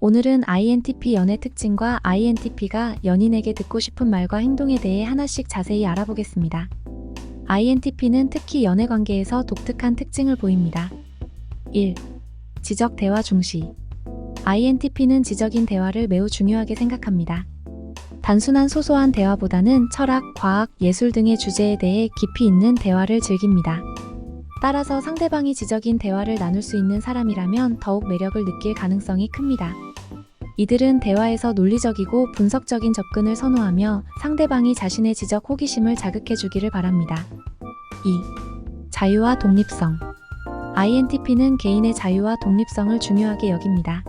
오늘은 INTP 연애 특징과 INTP가 연인에게 듣고 싶은 말과 행동에 대해 하나씩 자세히 알아보겠습니다. INTP는 특히 연애 관계에서 독특한 특징을 보입니다. 1. 지적 대화 중시. INTP는 지적인 대화를 매우 중요하게 생각합니다. 단순한 소소한 대화보다는 철학, 과학, 예술 등의 주제에 대해 깊이 있는 대화를 즐깁니다. 따라서 상대방이 지적인 대화를 나눌 수 있는 사람이라면 더욱 매력을 느낄 가능성이 큽니다. 이들은 대화에서 논리적이고 분석적인 접근을 선호하며 상대방이 자신의 지적 호기심을 자극해주기를 바랍니다. 2. 자유와 독립성. INTP는 개인의 자유와 독립성을 중요하게 여깁니다.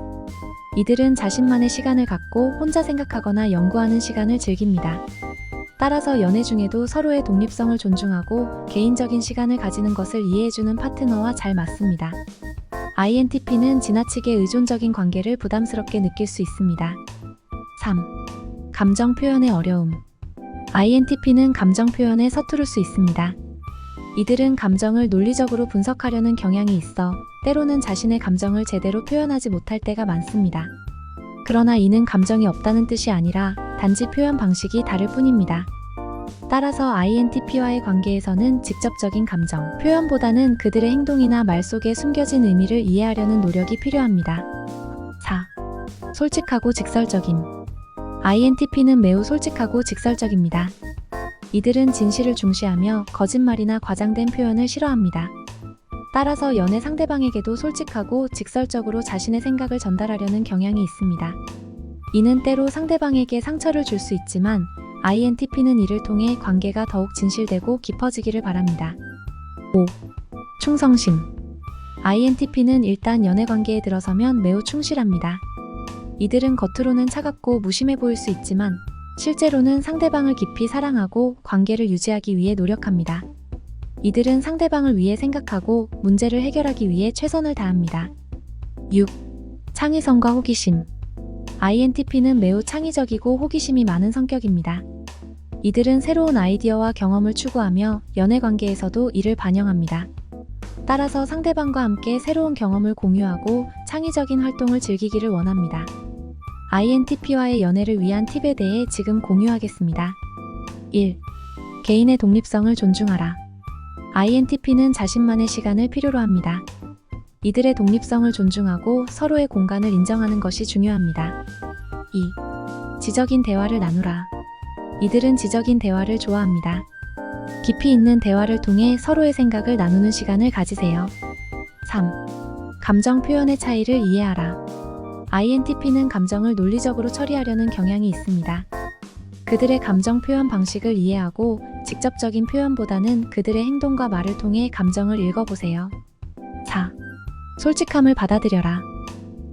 이들은 자신만의 시간을 갖고 혼자 생각하거나 연구하는 시간을 즐깁니다. 따라서 연애 중에도 서로의 독립성을 존중하고 개인적인 시간을 가지는 것을 이해해주는 파트너와 잘 맞습니다. INTP는 지나치게 의존적인 관계를 부담스럽게 느낄 수 있습니다. 3. 감정 표현의 어려움. INTP는 감정 표현에 서투를 수 있습니다. 이들은 감정을 논리적으로 분석하려는 경향이 있어 때로는 자신의 감정을 제대로 표현하지 못할 때가 많습니다. 그러나 이는 감정이 없다는 뜻이 아니라 단지 표현 방식이 다를 뿐입니다. 따라서 INTP와의 관계에서는 직접적인 감정 표현보다는 그들의 행동이나 말 속에 숨겨진 의미를 이해하려는 노력이 필요합니다. 4. 솔직하고 직설적인. INTP는 매우 솔직하고 직설적입니다. 이들은 진실을 중시하며 거짓말이나 과장된 표현을 싫어합니다. 따라서 연애 상대방에게도 솔직하고 직설적으로 자신의 생각을 전달하려는 경향이 있습니다. 이는 때로 상대방에게 상처를 줄 수 있지만 INTP는 이를 통해 관계가 더욱 진실되고 깊어지기를 바랍니다. 5. 충성심. INTP는 일단 연애 관계에 들어서면 매우 충실합니다. 이들은 겉으로는 차갑고 무심해 보일 수 있지만 실제로는 상대방을 깊이 사랑하고 관계를 유지하기 위해 노력합니다. 이들은 상대방을 위해 생각하고 문제를 해결하기 위해 최선을 다합니다. 6. 창의성과 호기심. INTP는 매우 창의적이고 호기심이 많은 성격입니다. 이들은 새로운 아이디어와 경험을 추구하며 연애 관계에서도 이를 반영합니다. 따라서 상대방과 함께 새로운 경험을 공유하고 창의적인 활동을 즐기기를 원합니다. INTP와의 연애를 위한 팁에 대해 지금 공유하겠습니다. 1. 개인의 독립성을 존중하라. INTP는 자신만의 시간을 필요로 합니다. 이들의 독립성을 존중하고 서로의 공간을 인정하는 것이 중요합니다. 2. 지적인 대화를 나누라. 이들은 지적인 대화를 좋아합니다. 깊이 있는 대화를 통해 서로의 생각을 나누는 시간을 가지세요. 3. 감정 표현의 차이를 이해하라. INTP는 감정을 논리적으로 처리하려는 경향이 있습니다. 그들의 감정 표현 방식을 이해하고 직접적인 표현보다는 그들의 행동과 말을 통해 감정을 읽어보세요. 4. 솔직함을 받아들여라.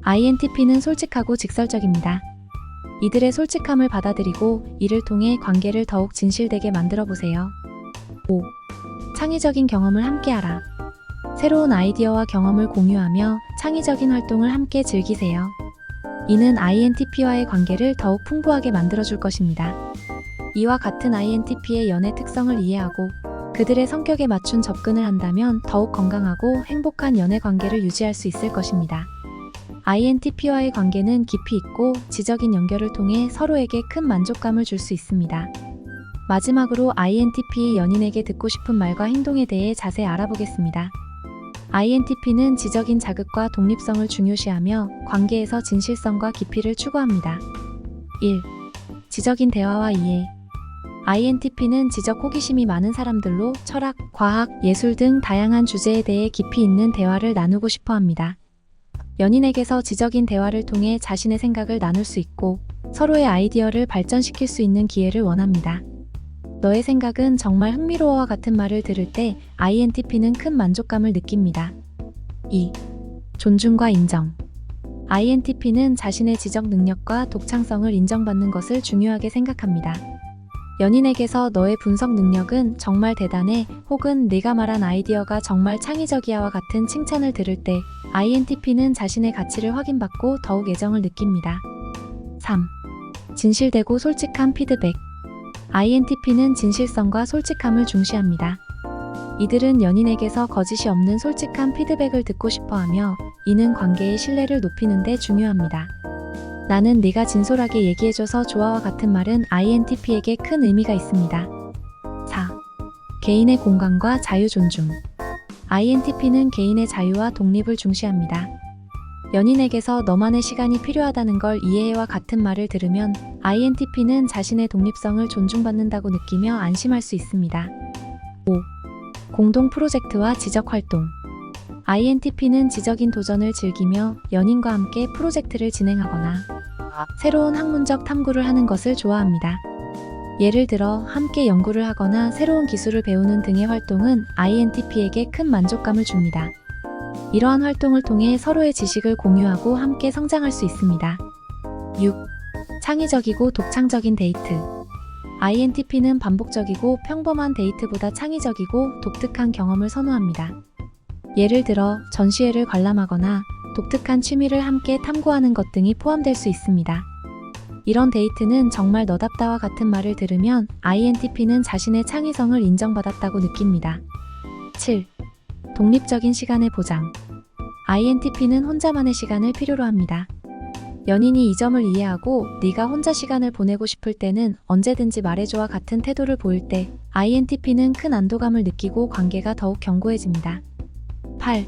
INTP는 솔직하고 직설적입니다. 이들의 솔직함을 받아들이고 이를 통해 관계를 더욱 진실되게 만들어 보세요. 5. 창의적인 경험을 함께하라. 새로운 아이디어와 경험을 공유하며 창의적인 활동을 함께 즐기세요. 이는 INTP와의 관계를 더욱 풍부하게 만들어줄 것입니다. 이와 같은 INTP의 연애 특성을 이해하고 그들의 성격에 맞춘 접근을 한다면 더욱 건강하고 행복한 연애 관계를 유지할 수 있을 것입니다. INTP와의 관계는 깊이 있고 지적인 연결을 통해 서로에게 큰 만족감을 줄 수 있습니다. 마지막으로 INTP 연인에게 듣고 싶은 말과 행동에 대해 자세히 알아보겠습니다. INTP는 지적인 자극과 독립성을 중요시하며 관계에서 진실성과 깊이를 추구합니다. 1. 지적인 대화와 이해. INTP는 지적 호기심이 많은 사람들로 철학, 과학, 예술 등 다양한 주제에 대해 깊이 있는 대화를 나누고 싶어 합니다. 연인에게서 지적인 대화를 통해 자신의 생각을 나눌 수 있고 서로의 아이디어를 발전시킬 수 있는 기회를 원합니다. 너의 생각은 정말 흥미로워와 같은 말을 들을 때 INTP는 큰 만족감을 느낍니다. 2. 존중과 인정. INTP는 자신의 지적 능력과 독창성을 인정받는 것을 중요하게 생각합니다. 연인에게서 너의 분석 능력은 정말 대단해 혹은 네가 말한 아이디어가 정말 창의적이야와 같은 칭찬을 들을 때 INTP는 자신의 가치를 확인받고 더욱 애정을 느낍니다. 3. 진실되고 솔직한 피드백. INTP는 진실성과 솔직함을 중시합니다. 이들은 연인에게서 거짓이 없는 솔직한 피드백을 듣고 싶어하며 이는 관계의 신뢰를 높이는 데 중요합니다. 나는 네가 진솔하게 얘기해줘서 좋아와 같은 말은 INTP에게 큰 의미가 있습니다. 4. 개인의 공간과 자유 존중. INTP는 개인의 자유와 독립을 중시합니다. 연인에게서 너만의 시간이 필요하다는 걸 이해해와 같은 말을 들으면 INTP는 자신의 독립성을 존중받는다고 느끼며 안심할 수 있습니다. 5. 공동 프로젝트와 지적 활동. INTP는 지적인 도전을 즐기며 연인과 함께 프로젝트를 진행하거나 새로운 학문적 탐구를 하는 것을 좋아합니다. 예를 들어 함께 연구를 하거나 새로운 기술을 배우는 등의 활동은 INTP에게 큰 만족감을 줍니다. 이러한 활동을 통해 서로의 지식을 공유하고 함께 성장할 수 있습니다. 6. 창의적이고 독창적인 데이트. INTP는 반복적이고 평범한 데이트보다 창의적이고 독특한 경험을 선호합니다. 예를 들어 전시회를 관람하거나 독특한 취미를 함께 탐구하는 것 등이 포함될 수 있습니다. 이런 데이트는 정말 너답다와 같은 말을 들으면 INTP는 자신의 창의성을 인정받았다고 느낍니다. 7. 독립적인 시간의 보장. INTP는 혼자만의 시간을 필요로 합니다. 연인이 이 점을 이해하고 네가 혼자 시간을 보내고 싶을 때는 언제든지 말해줘와 같은 태도를 보일 때 INTP는 큰 안도감을 느끼고 관계가 더욱 견고해집니다. 8.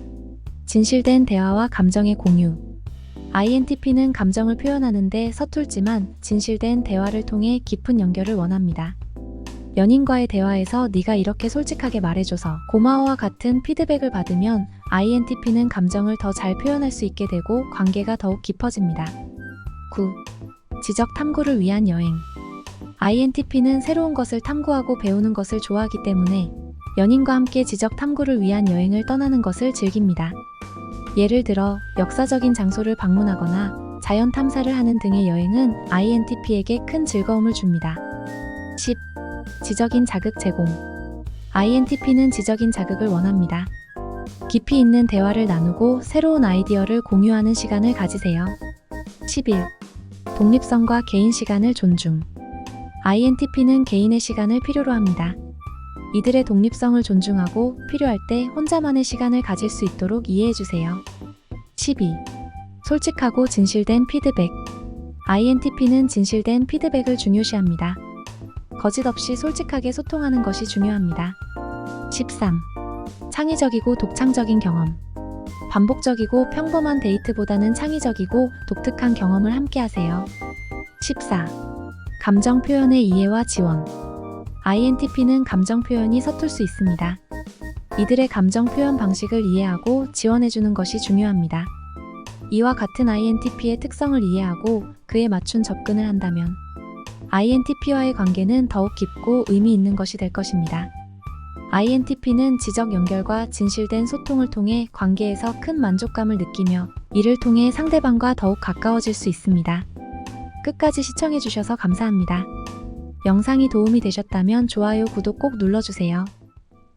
진실된 대화와 감정의 공유. INTP는 감정을 표현하는데 서툴지만 진실된 대화를 통해 깊은 연결을 원합니다. 연인과의 대화에서 네가 이렇게 솔직하게 말해줘서 고마워와 같은 피드백을 받으면 INTP는 감정을 더 잘 표현할 수 있게 되고 관계가 더욱 깊어집니다. 9. 지적 탐구를 위한 여행. INTP는 새로운 것을 탐구하고 배우는 것을 좋아하기 때문에 연인과 함께 지적 탐구를 위한 여행을 떠나는 것을 즐깁니다. 예를 들어 역사적인 장소를 방문하거나 자연 탐사를 하는 등의 여행은 INTP에게 큰 즐거움을 줍니다. 10. 지적인 자극 제공. INTP는 지적인 자극을 원합니다. 깊이 있는 대화를 나누고 새로운 아이디어를 공유하는 시간을 가지세요. 11. 독립성과 개인 시간을 존중. INTP는 개인의 시간을 필요로 합니다. 이들의 독립성을 존중하고 필요할 때 혼자만의 시간을 가질 수 있도록 이해해주세요. 12. 솔직하고 진실된 피드백. INTP는 진실된 피드백을 중요시합니다. 거짓 없이 솔직하게 소통하는 것이 중요합니다. 13. 창의적이고 독창적인 경험. 반복적이고 평범한 데이트보다는 창의적이고 독특한 경험을 함께 하세요. 14. 감정 표현의 이해와 지원. INTP는 감정 표현이 서툴 수 있습니다. 이들의 감정 표현 방식을 이해하고 지원해주는 것이 중요합니다. 이와 같은 INTP의 특성을 이해하고 그에 맞춘 접근을 한다면 INTP와의 관계는 더욱 깊고 의미 있는 것이 될 것입니다. INTP는 지적 연결과 진실된 소통을 통해 관계에서 큰 만족감을 느끼며 이를 통해 상대방과 더욱 가까워질 수 있습니다. 끝까지 시청해주셔서 감사합니다. 영상이 도움이 되셨다면 좋아요, 구독 꼭 눌러주세요.